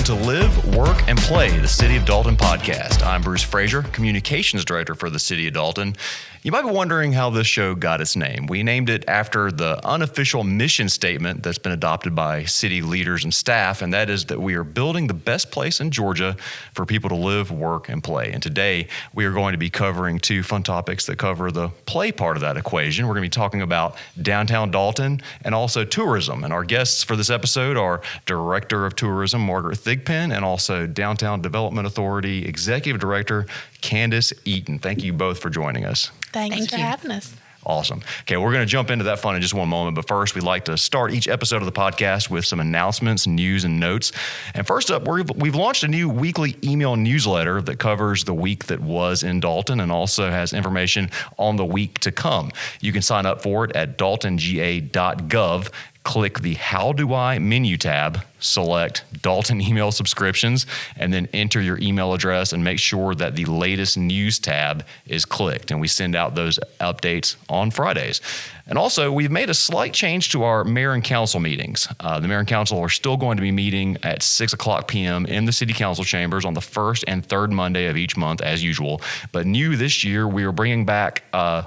to Live, Work, and Play, the City of Dalton podcast. I'm Bruce Frazier, Communications Director for the City of Dalton. You might be wondering how this show got its name. We named it after the unofficial mission statement that's been adopted by city leaders and staff, and that is that we are building the best place in Georgia for people to live, work, and play. And today, we are going to be covering two fun topics that cover the play part of that equation. We're going to be talking about downtown Dalton and also tourism. And our guests for this episode are Director of Tourism, Margaret Thigpen, and also Downtown Development Authority Executive Director, Candace Eaton. Thank you both for joining us. Thanks for having us. Awesome. Okay, we're going to jump into that fun in just one moment, but first we'd like to start each episode of the podcast with some announcements, news, and notes. And first up, we've launched a new weekly email newsletter that covers the week that was in Dalton and also has information on the week to come. You can sign up for it at daltonga.gov. Click the How Do I menu tab, select Dalton email subscriptions, and then enter your email address and make sure that the latest news tab is clicked. And we send out those updates on Fridays. And also, we've made a slight change to our mayor and council meetings. The mayor and council are still going to be meeting at 6 o'clock p.m. in the city council chambers on the first and third Monday of each month as usual. But new this year, we are bringing back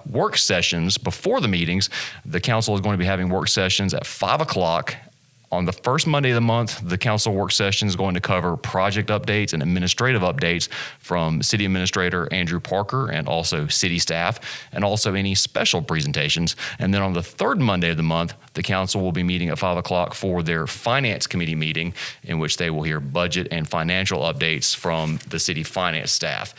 work sessions before the meetings. The council is going to be having work sessions at 5 o'clock. On the first Monday of the month, the council work session is going to cover project updates and administrative updates from City Administrator Andrew Parker and also city staff, and also any special presentations. And then on the third Monday of the month, the council will be meeting at 5 o'clock for their Finance Committee meeting, in which they will hear budget and financial updates from the city finance staff.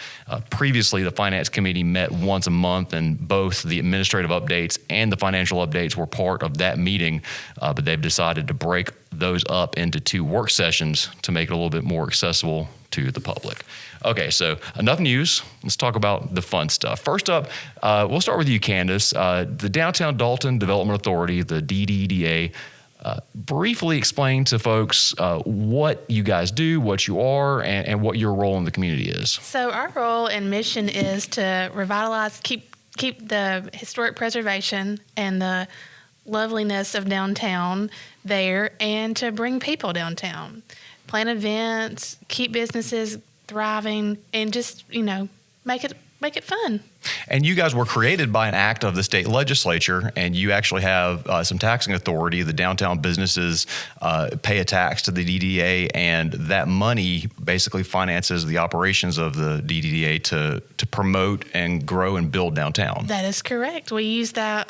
Previously, the Finance Committee met once a month, and both the administrative updates and the financial updates were part of that meeting, but they've decided to break those up into two work sessions to make it a little bit more accessible to the public. Okay, so enough news. Let's talk about the fun stuff. First up, we'll start with you, Candace. The Downtown Dalton Development Authority, the DDDA, briefly explain to folks what you guys do, what you are, and what your role in the community is. So our role and mission is to revitalize, keep the historic preservation and the loveliness of downtown there, and to bring people downtown, plan events, keep businesses thriving, and just make it fun. And you guys were created by an act of the state legislature, and you actually have some taxing authority. The downtown businesses pay a tax to the DDA, and that money basically finances the operations of the DDA to promote and grow and build downtown. That is correct. We use that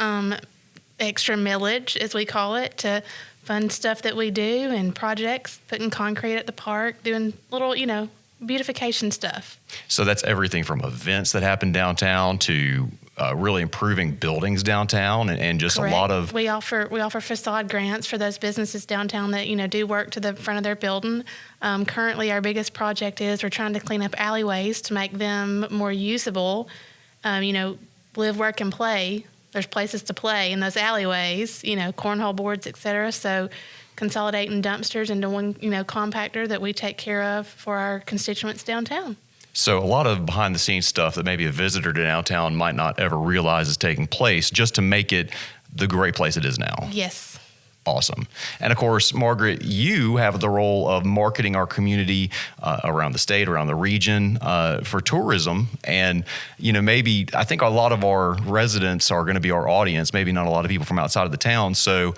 extra millage, as we call it, to fund stuff that we do and projects, putting concrete at the park, doing little, beautification stuff. So that's everything from events that happen downtown to really improving buildings downtown and just Correct. A lot of... We offer facade grants for those businesses downtown that, do work to the front of their building. Currently, our biggest project is we're trying to clean up alleyways to make them more usable. Live, work, and play. There's places to play in those alleyways, cornhole boards, et cetera. So consolidating dumpsters into one, compactor that we take care of for our constituents downtown. So a lot of behind the scenes stuff that maybe a visitor to downtown might not ever realize is taking place just to make it the great place it is now. Yes. Awesome. And of course, Margaret, you have the role of marketing our community around the state, around the region for tourism. And, maybe I think a lot of our residents are going to be our audience, maybe not a lot of people from outside of the town. So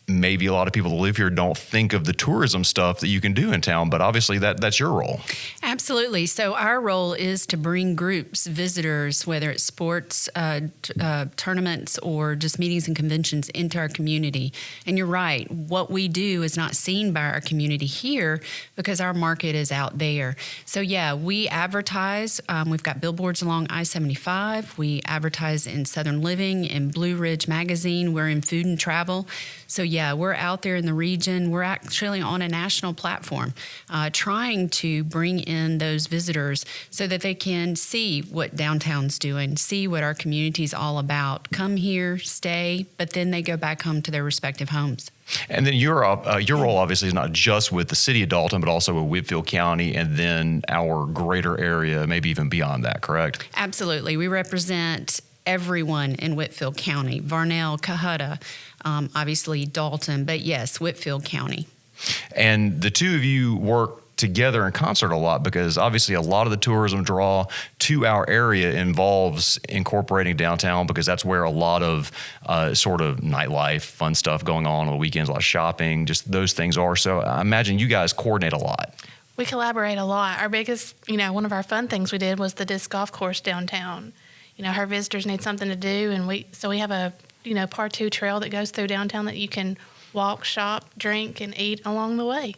maybe a lot of people that live here don't think of the tourism stuff that you can do in town, but obviously that's your role. Absolutely. So our role is to bring groups, visitors, whether it's sports, tournaments, or just meetings and conventions into our community. And you're right, what we do is not seen by our community here because our market is out there. So yeah, we advertise. We've got billboards along I-75. We advertise in Southern Living, in Blue Ridge Magazine. We're in Food and Travel. So yeah, we're out there in the region. We're actually on a national platform trying to bring in those visitors so that they can see what downtown's doing, see what our community's all about. Come here, stay, but then they go back home to their respective homes. And then your role obviously is not just with the city of Dalton, but also with Whitfield County and then our greater area, maybe even beyond that, correct? Absolutely. We represent everyone in Whitfield County, Varnell, Cohutta, obviously Dalton, but yes, Whitfield County. And the two of you work together in concert a lot because obviously a lot of the tourism draw to our area involves incorporating downtown because that's where a lot of sort of nightlife, fun stuff going on the weekends, a lot of shopping, just those things are. So I imagine you guys coordinate a lot. We collaborate a lot. Our biggest, one of our fun things we did was the disc golf course downtown. Our visitors need something to do, and we have a, Part 2 trail that goes through downtown that you can walk, shop, drink, and eat along the way.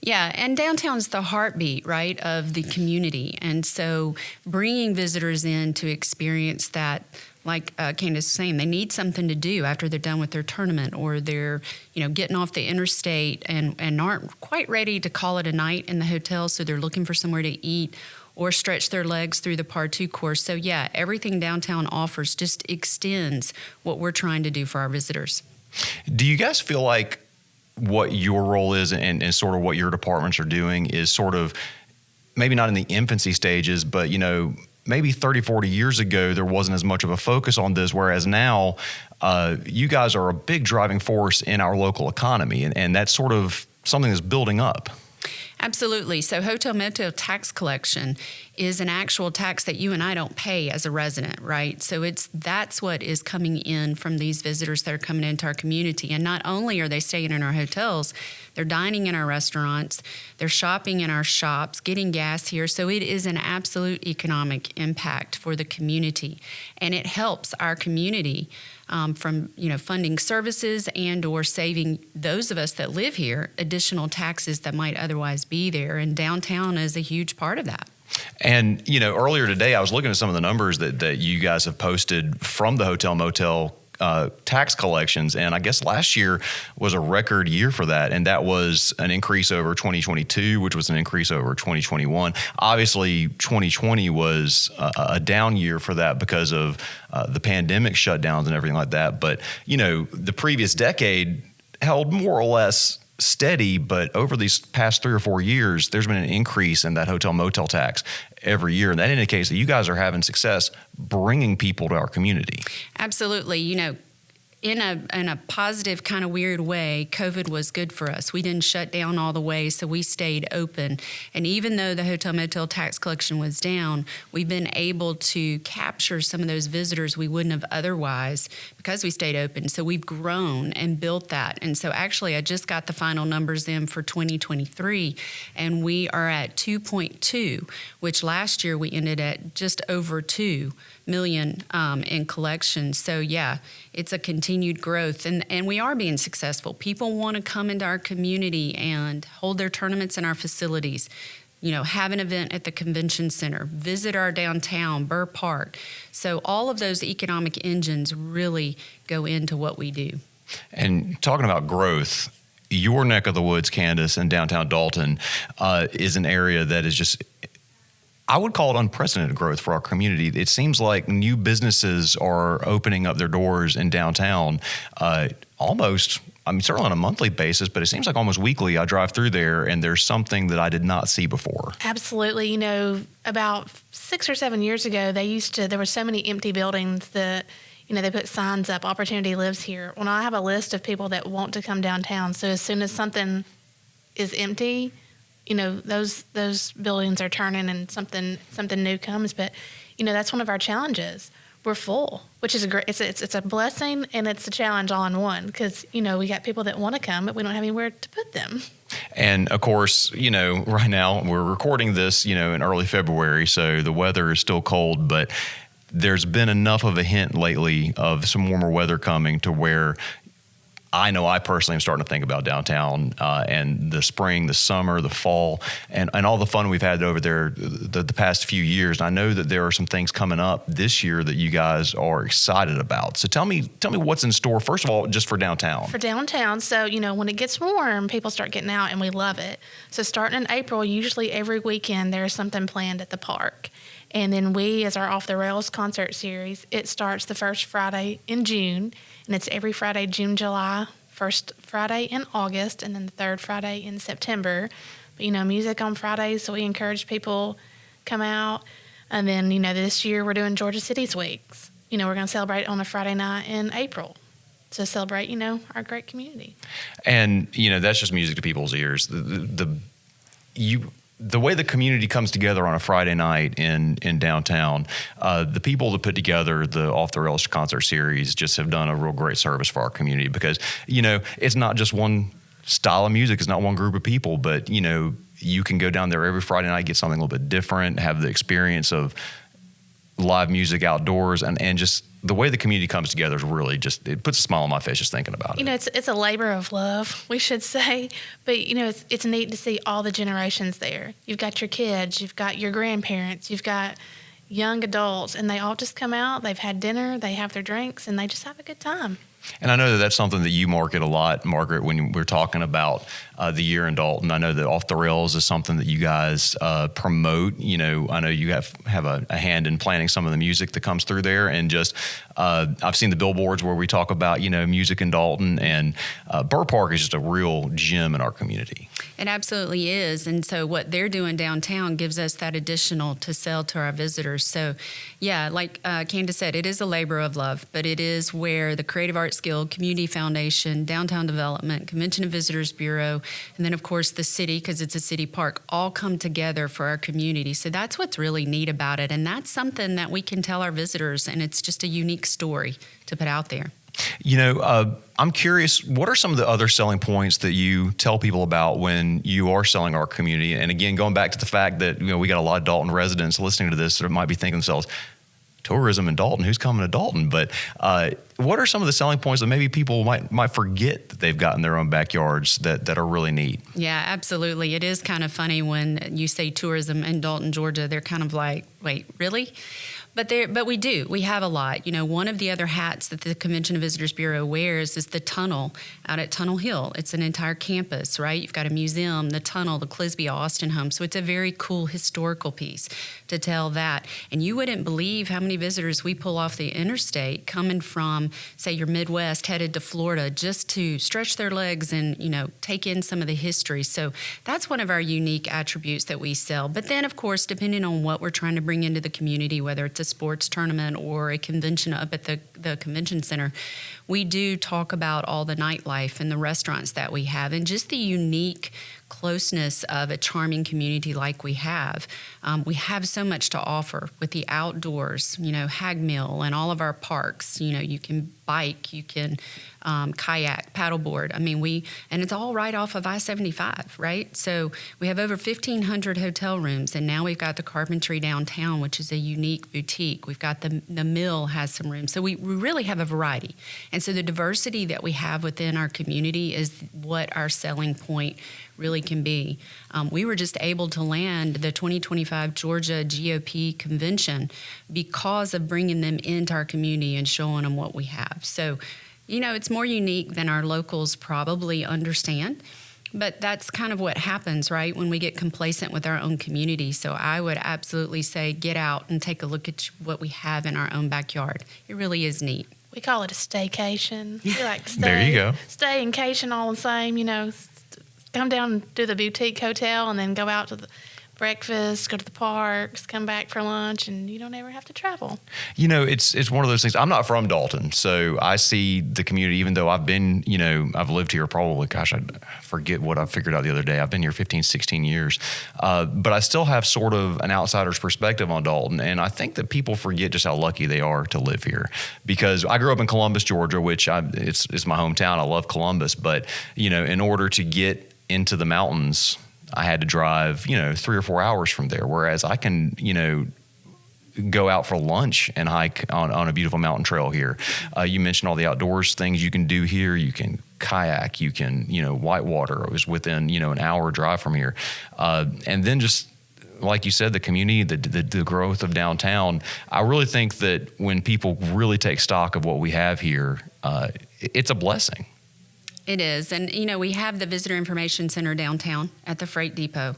Yeah, and downtown's the heartbeat, right, of the community. And so bringing visitors in to experience that, like Candace was saying, they need something to do after they're done with their tournament or they're, getting off the interstate and aren't quite ready to call it a night in the hotel, so they're looking for somewhere to eat or stretch their legs through the Part 2 course. So, yeah, everything downtown offers just extends what we're trying to do for our visitors. Do you guys feel like what your role is and sort of what your departments are doing is sort of maybe not in the infancy stages, but, maybe 30, 40 years ago, there wasn't as much of a focus on this, whereas now you guys are a big driving force in our local economy, and that's sort of something that's building up. Absolutely. So hotel motel tax collection is an actual tax that you and I don't pay as a resident, right? So that's what is coming in from these visitors that are coming into our community. And not only are they staying in our hotels, they're dining in our restaurants, they're shopping in our shops, getting gas here. So it is an absolute economic impact for the community. And it helps our community from funding services and or saving those of us that live here additional taxes that might otherwise be there. And downtown is a huge part of that. And, earlier today, I was looking at some of the numbers that you guys have posted from the hotel motel tax collections. And I guess last year was a record year for that. And that was an increase over 2022, which was an increase over 2021. Obviously, 2020 was a down year for that because of the pandemic shutdowns and everything like that. But, the previous decade held more or less steady, but over these past 3 or 4 years, there's been an increase in that hotel motel tax every year. And that indicates that you guys are having success bringing people to our community. Absolutely. In a positive kind of weird way, COVID was good for us. We didn't shut down all the way, so we stayed open. And even though the hotel motel tax collection was down, we've been able to capture some of those visitors we wouldn't have otherwise because we stayed open. So we've grown and built that. And so actually, I just got the final numbers in for 2023, and we are at 2.2, which last year we ended at just over 2 million in collections. So yeah, it's a continued growth, and we are being successful. People want to come into our community and hold their tournaments in our facilities, have an event at the convention center, visit our downtown, Burr Park. So all of those economic engines really go into what we do. And talking about growth, your neck of the woods, Candace, and downtown Dalton is an area that is just, I would call it unprecedented growth for our community. It seems like new businesses are opening up their doors in downtown almost, certainly on a monthly basis, but it seems like almost weekly I drive through there and there's something that I did not see before. Absolutely. About 6 or 7 years ago, there were so many empty buildings that, they put signs up, opportunity lives here. Well, I have a list of people that want to come downtown. So as soon as something is empty, those buildings are turning and something new comes. But, that's one of our challenges. We're full, which is it's a blessing and it's a challenge all in one because, we got people that want to come, but we don't have anywhere to put them. And of course, right now we're recording this, in early February, so the weather is still cold, but there's been enough of a hint lately of some warmer weather coming to where I know I personally am starting to think about downtown and the spring, the summer, the fall, and all the fun we've had over there the past few years. And I know that there are some things coming up this year that you guys are excited about. So tell me what's in store, first of all, just for downtown. For downtown, so, when it gets warm, people start getting out, and we love it. So starting in April, usually every weekend, there's something planned at the park. And then as our Off the Rails concert series, it starts the first Friday in June, and it's every Friday, June, July, first Friday in August, and then the third Friday in September. But, music on Fridays, so we encourage people come out. And then, this year we're doing Georgia Cities Weeks. We're going to celebrate on a Friday night in April. to celebrate, our great community. And, that's just music to people's ears. The way the community comes together on a Friday night in downtown, the people that put together the Off the Rails concert series just have done a real great service for our community because, it's not just one style of music. It's not one group of people, but, you can go down there every Friday night, get something a little bit different, have the experience of live music outdoors, and just the way the community comes together is really it puts a smile on my face just thinking about it. It's a labor of love, we should say, but it's neat to see all the generations there. You've got your kids, you've got your grandparents, you've got young adults, and they all just come out, they've had dinner, they have their drinks, and they just have a good time. And I know that that's something that you market a lot, Margaret, when we're talking about the year in Dalton. I know that Off the Rails is something that you guys promote. I know you have a hand in planning some of the music that comes through there. And just I've seen the billboards where we talk about, music in Dalton. And Burr Park is just a real gem in our community. It absolutely is. And so what they're doing downtown gives us that additional to sell to our visitors. So, yeah, like Candace said, it is a labor of love, but it is where the Creative Arts Guild, Community Foundation, Downtown Development, Convention and Visitors Bureau, and then, of course, the city, because it's a city park, all come together for our community. So that's what's really neat about it. And that's something that we can tell our visitors, and it's just a unique story to put out there. I'm curious, what are some of the other selling points that you tell people about when you are selling our community? And again, going back to the fact that, we got a lot of Dalton residents listening to this that might be thinking to themselves, tourism in Dalton, who's coming to Dalton? But what are some of the selling points that maybe people might forget that they've got in their own backyards that are really neat? Yeah, absolutely. It is kind of funny when you say tourism in Dalton, Georgia. They're kind of like, wait, really? But we do. We have a lot. One of the other hats that the Convention and Visitors Bureau wears is the tunnel out at Tunnel Hill. It's an entire campus, right? You've got a museum, the tunnel, the Clisby Austin home. So it's a very cool historical piece to tell that. And you wouldn't believe how many visitors we pull off the interstate coming from, say, your Midwest headed to Florida just to stretch their legs and, take in some of the history. So that's one of our unique attributes that we sell. But then, of course, depending on what we're trying to bring into the community, whether it's a sports tournament or a convention up at the convention center, we do talk about all the nightlife and the restaurants that we have and just the unique closeness of a charming community like we have. We have so much to offer with the outdoors, Hag Mill and all of our parks. You can bike, you can kayak, paddleboard. And it's all right off of I-75, right? So we have over 1,500 hotel rooms, and now we've got the Carpentry downtown, which is a unique boutique. We've got the mill has some rooms. So we really have a variety. And so the diversity that we have within our community is what our selling point really can be. We were just able to land the 2025 Georgia GOP convention because of bringing them into our community and showing them what we have. So, it's more unique than our locals probably understand, but that's kind of what happens, right, when we get complacent with our own community. So I would absolutely say get out and take a look at what we have in our own backyard. It really is neat. We call it a staycation. We like stay, There you go. Stay and cation all the same, come down to the boutique hotel and then go out to the breakfast, go to the parks, come back for lunch, and you don't ever have to travel. It's one of those things. I'm not from Dalton, so I see the community, even though I've been, I've lived here probably, gosh, I forget what I figured out the other day. I've been here 15, 16 years. But I still have sort of an outsider's perspective on Dalton, and I think that people forget just how lucky they are to live here. Because I grew up in Columbus, Georgia, which it's my hometown. I love Columbus, but, in order to get into the mountains, I had to drive, 3 or 4 hours from there. Whereas I can, go out for lunch and hike on a beautiful mountain trail here. You mentioned all the outdoors things you can do here. You can kayak, you can, whitewater. It was within, an hour drive from here. And then just like you said, the community, the growth of downtown. I really think that when people really take stock of what we have here, it's a blessing. It is. And, we have the Visitor Information Center downtown at the Freight Depot.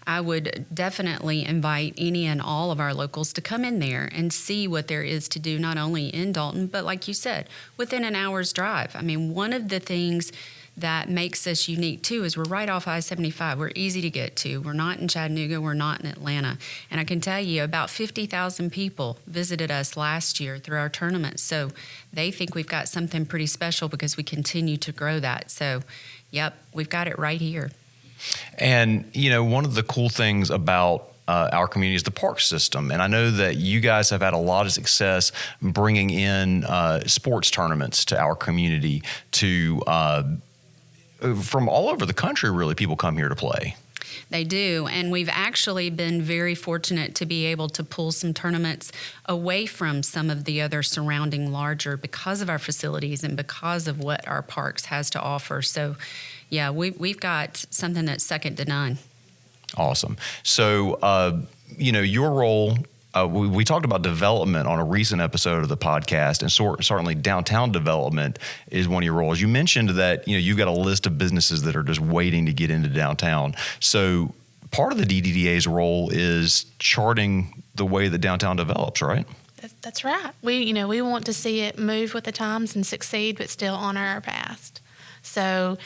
I would definitely invite any and all of our locals to come in there and see what there is to do, not only in Dalton, but like you said, within an hour's drive. One of the things that makes us unique too is we're right off I-75. We're easy to get to. We're not in Chattanooga. We're not in Atlanta. And I can tell you about 50,000 people visited us last year through our tournament. So they think we've got something pretty special because we continue to grow that. So, yep, we've got it right here. And, one of the cool things about our community is the park system. And I know that you guys have had a lot of success bringing in sports tournaments to our community from all over the country, really. People come here to play. They do, and we've actually been very fortunate to be able to pull some tournaments away from some of the other surrounding larger because of our facilities and because of what our parks has to offer. So, yeah, we've got something that's second to none. Awesome. So, your role, we talked about development on a recent episode of the podcast, and certainly downtown development is one of your roles. You mentioned that, you've got a list of businesses that are just waiting to get into downtown. So part of the DDDA's role is charting the way that downtown develops, right? That's right. We want to see it move with the times and succeed, but still honor our past. So,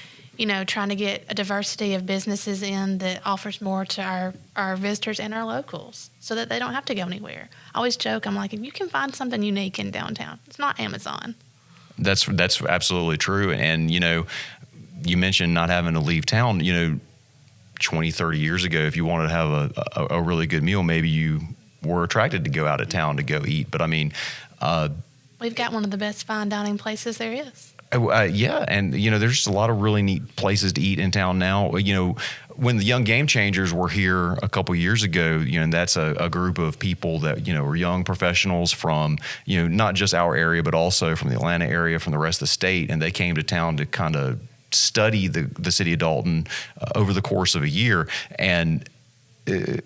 trying to get a diversity of businesses in that offers more to our visitors and our locals so that they don't have to go anywhere. I always joke, I'm like, if you can find something unique in downtown, it's not Amazon. That's absolutely true. And, you mentioned not having to leave town, 20, 30 years ago, if you wanted to have a really good meal, maybe you were attracted to go out of town to go eat. But I mean, we've got one of the best fine dining places there is. Yeah, and there's just a lot of really neat places to eat in town now. When the Young Game Changers were here a couple years ago, and that's a group of people that were young professionals from not just our area but also from the Atlanta area, from the rest of the state, and they came to town to kind of study the city of Dalton over the course of a year. And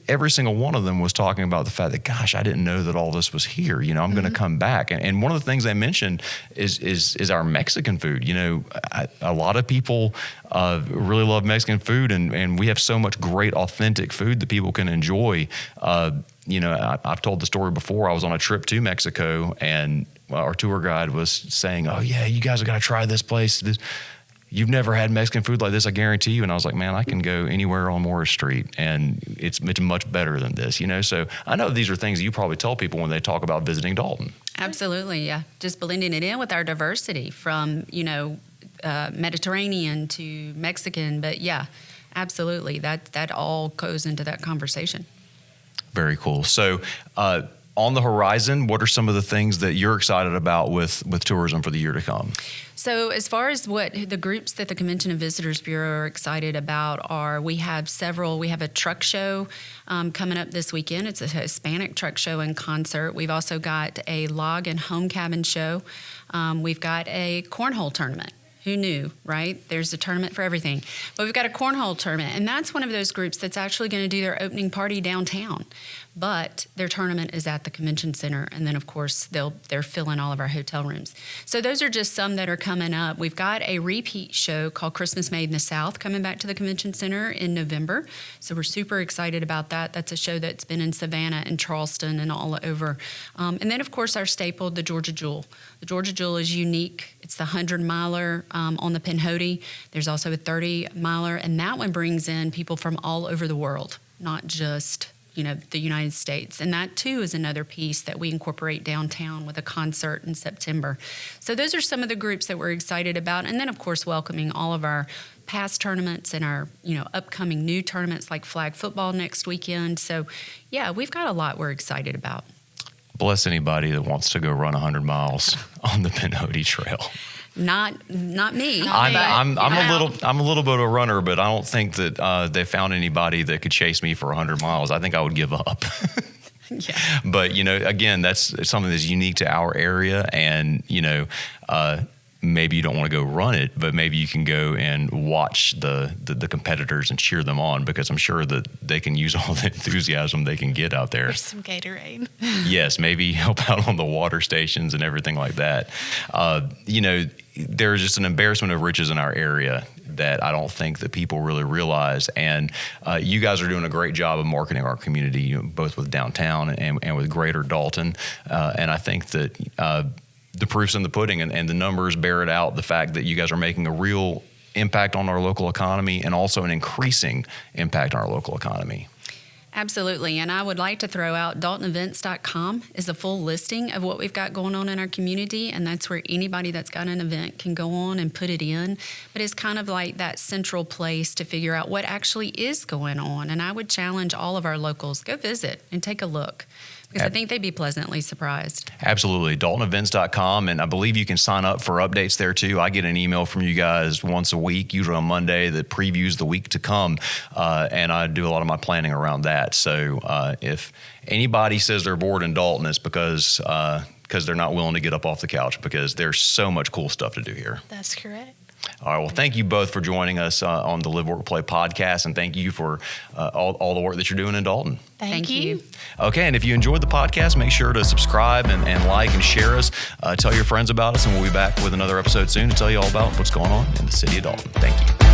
every single one of them was talking about the fact that, gosh, I didn't know that all this was here. I'm going to come back. And one of the things they mentioned is our Mexican food. A lot of people really love Mexican food, and we have so much great, authentic food that people can enjoy. I've told the story before. I was on a trip to Mexico, and our tour guide was saying, "Oh yeah, you guys have got to try this place. You've never had Mexican food like this, I guarantee you." And I was like, man, I can go anywhere on Morris Street, and it's much better than this, So I know these are things that you probably tell people when they talk about visiting Dalton. Absolutely, yeah. Just blending it in with our diversity from, Mediterranean to Mexican. But yeah, absolutely. That all goes into that conversation. Very cool. So, on the horizon, what are some of the things that you're excited about with tourism for the year to come? So as far as what the groups that the Convention and Visitors Bureau are excited about we have several. We have a truck show coming up this weekend. It's a Hispanic truck show and concert. We've also got a log and home cabin show. We've got a cornhole tournament. Who knew, right? There's a tournament for everything. But we've got a cornhole tournament, and that's one of those groups that's actually going to do their opening party downtown. But their tournament is at the convention center, and then, of course, they're filling all of our hotel rooms. So those are just some that are coming up. We've got a repeat show called Christmas Made in the South coming back to the convention center in November. So we're super excited about that. That's a show that's been in Savannah and Charleston and all over. And then, of course, our staple, the Georgia Jewel. The Georgia Jewel is unique. It's the 100-miler on the Pinhoti. There's also a 30-miler, and that one brings in people from all over the world, not just the United States. And that, too, is another piece that we incorporate downtown with a concert in September. So those are some of the groups that we're excited about. And then, of course, welcoming all of our past tournaments and our, upcoming new tournaments like flag football next weekend. So, yeah, we've got a lot we're excited about. Bless anybody that wants to go run 100 miles on the Pinhoti Trail. Not me. I'm a little bit of a runner, but I don't think that they found anybody that could chase me for 100 miles. I think I would give up. Yeah. But again, that's something that's unique to our area, and maybe you don't want to go run it, but maybe you can go and watch the competitors and cheer them on, because I'm sure that they can use all the enthusiasm they can get out there. There's some Gatorade. Yes, maybe help out on the water stations and everything like that. There's just an embarrassment of riches in our area that I don't think that people really realize. And you guys are doing a great job of marketing our community, both with downtown and with Greater Dalton. And I think that the proof's in the pudding, and the numbers bear it out. The fact that you guys are making a real impact on our local economy and also an increasing impact on our local economy. Absolutely. And I would like to throw out DaltonEvents.com is a full listing of what we've got going on in our community. And that's where anybody that's got an event can go on and put it in. But it's kind of like that central place to figure out what actually is going on. And I would challenge all of our locals, go visit and take a look. Because I think they'd be pleasantly surprised. Absolutely. DaltonEvents.com. And I believe you can sign up for updates there too. I get an email from you guys once a week, usually on Monday, that previews the week to come. And I do a lot of my planning around that. So if anybody says they're bored in Dalton, it's because they're not willing to get up off the couch, because there's so much cool stuff to do here. That's correct. All right. Well, thank you both for joining us on the Live, Work, Play podcast. And thank you for all the work that you're doing in Dalton. Thank you. Okay. And if you enjoyed the podcast, make sure to subscribe and like and share us. Tell your friends about us, and we'll be back with another episode soon to tell you all about what's going on in the city of Dalton. Thank you.